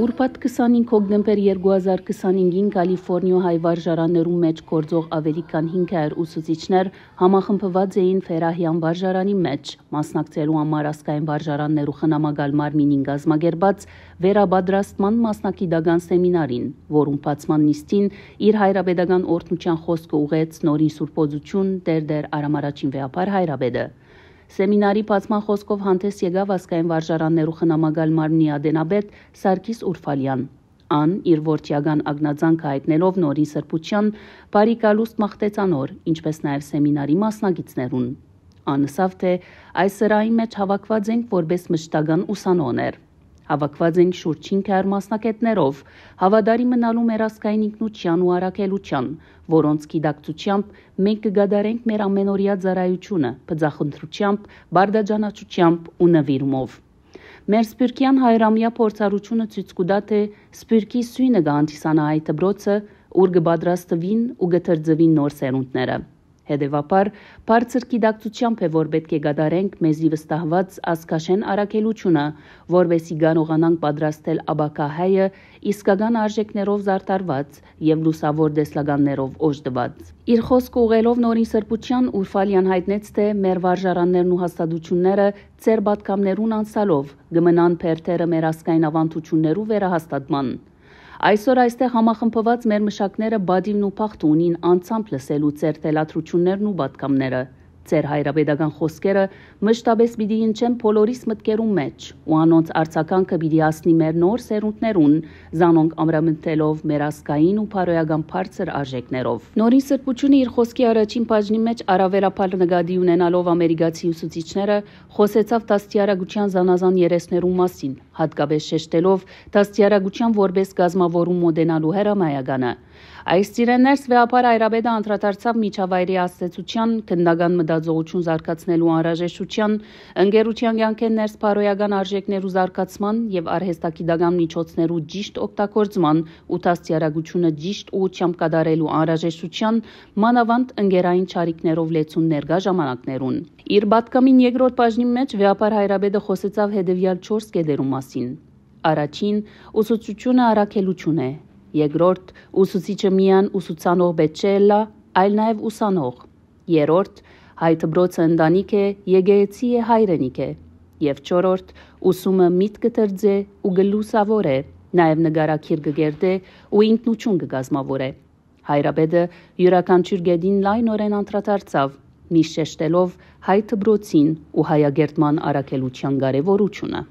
Ուրբաթ 25 հոկտեմբեր 2025-ին Կալիֆորնիա հայ վարժարաններում մեջ գործող ավելի քան 500 ուսուցիչներ համախմբված էին Ֆերահյան վարժարանի մեջ, մասնակցելու համար ազգային վարժարաններու խնամակալ մարմինին կազմակերպած վերաբադրաստման մասնակիտական սեմինարին, որում բացման նիստին իր հայրապետական օրհնության խոսքը ուղեց նորին սուրբոզություն Տեր Արամ առաջին վեհապար հայրապետը։ Սեմինարի բացման խոսքով հանդես եկավ ազգային վարժարաններու խնամակալ մարմնի ադենաբեդ Սարգիս Ուրֆալյան։ Ան իր որդիական ագնացանքը հայտնելով նորին սրբության բարի կալուստ մաղթեց անոր, ինչպես նաև սեմինարի մասնակիցներուն։ Ան ասավ թե այս սրահի մեջ հավաքված ենք որպես մշտական ուսանողներ։ Հավաքված ենք շուրջ 500 մասնակետներով, հավատարի մնալու մեր ազգային ինքնության ու առաքելության, որոնց գիտակցությամբ մենք կգադարենք մեր ամենօրյա ծառայությունը, բծախնդրությամբ, բարդաճանաչությամբ ու նվիրումով։ Մեր սպիրկյան հայրամյա փորձառությունը ցույց կտա, թե սպիրկի սույնը կհանդիսանա այդ դպրոցը, ուր կպատրաստվին ու կթրջվին նոր սերունդները։ Հետևաբար, բարձր գիտակցությամբ է, որ պետք է կատարենք մեզի վստահված ազգաշեն առաքելությունը, որովհետեւ կարողանանք պատրաստել աբակա հայը իսկական արժեքներով զարդարված եւ լուսավոր տեսլականներով օժտված։ Իր խոսքը ուղղելով նորին սրբության Ուրֆալյան հայտնեց, թե մեր վարժարաններն ու հաստատությունները ծեր պատկամներուն անցալով կմնան փերթերը մեր ազգային ավանդություններու վերահաստատման։ Այսօր այստեղ համախմբված մեր մշակները բադիվն ու փախտ ունին անցամբ լսելու ծեր թելադրություններն ու պատկամները։ Ծեր հայրապետական խոսքերը մշտապես պիտի ընչեն բոլորիս մտքերում մեջ ու անոնց արձագանքը պիտի հասնի մեր նոր սերունդներուն, զանոնք ամրամնթելով մեր ազգային ու բարոյական բարձր արժեքներով։ Նորին սրբությունը իր խոսքի առաջին բաժնի մեջ առավելապար նկատի ունենալով ամերիկացի ուսուցիչները խոսեցավ դաստիարակության զանազան երեսներու մասին, հատկապես շեշտելով դաստիարակության որպես գազմավորում մոդենալու հրամայականը։ Այս ծիրեններս վեհապար հայրապետը անդրադարձավ միջավայրի աստեցության, քննական մտածողություն զարգացնելու անհրաժեշտության, ընկերության կյանքեն ներս բարոյական արժեքներու զարգացման եւ արհեստագիտական միջոցներու ճիշտ օգտագործման ու դաստիարակությունը ճիշտ ուղղությամբ կատարելու անհրաժեշտության, մանավանդ ընկերային չարիքներով լեցուն ներկա ժամանակներուն։ Իր պատկամին երկրորդ բաժնի մեջ վեհապար հայրապետը խոսեցավ հետեւյալ 4 կետերու մասին։ Առաջին, ուսուցչությունը առաքելություն է։ Երկրորդ, ուսուցիչը միան ուսուցանող պետք չէ լա, այլ նաև ուսանող։ Երրորդ, հայ դպրոցը ընտանիք է, եկեղեցի է, հայրենիք է։ Եվ չորրորդ, ուսումը միտքը դրձե ու գլուսավոր է, նաև նկարագիր կգերտե ու ինքնություն կգազմավորե։ Հայրապետը յուրաքանչյուր գետին լայնորեն անդրադարձավ, միշտ շեշտելով հայ դպրոցին ու հայագերտման առաքելության կարևորությունը։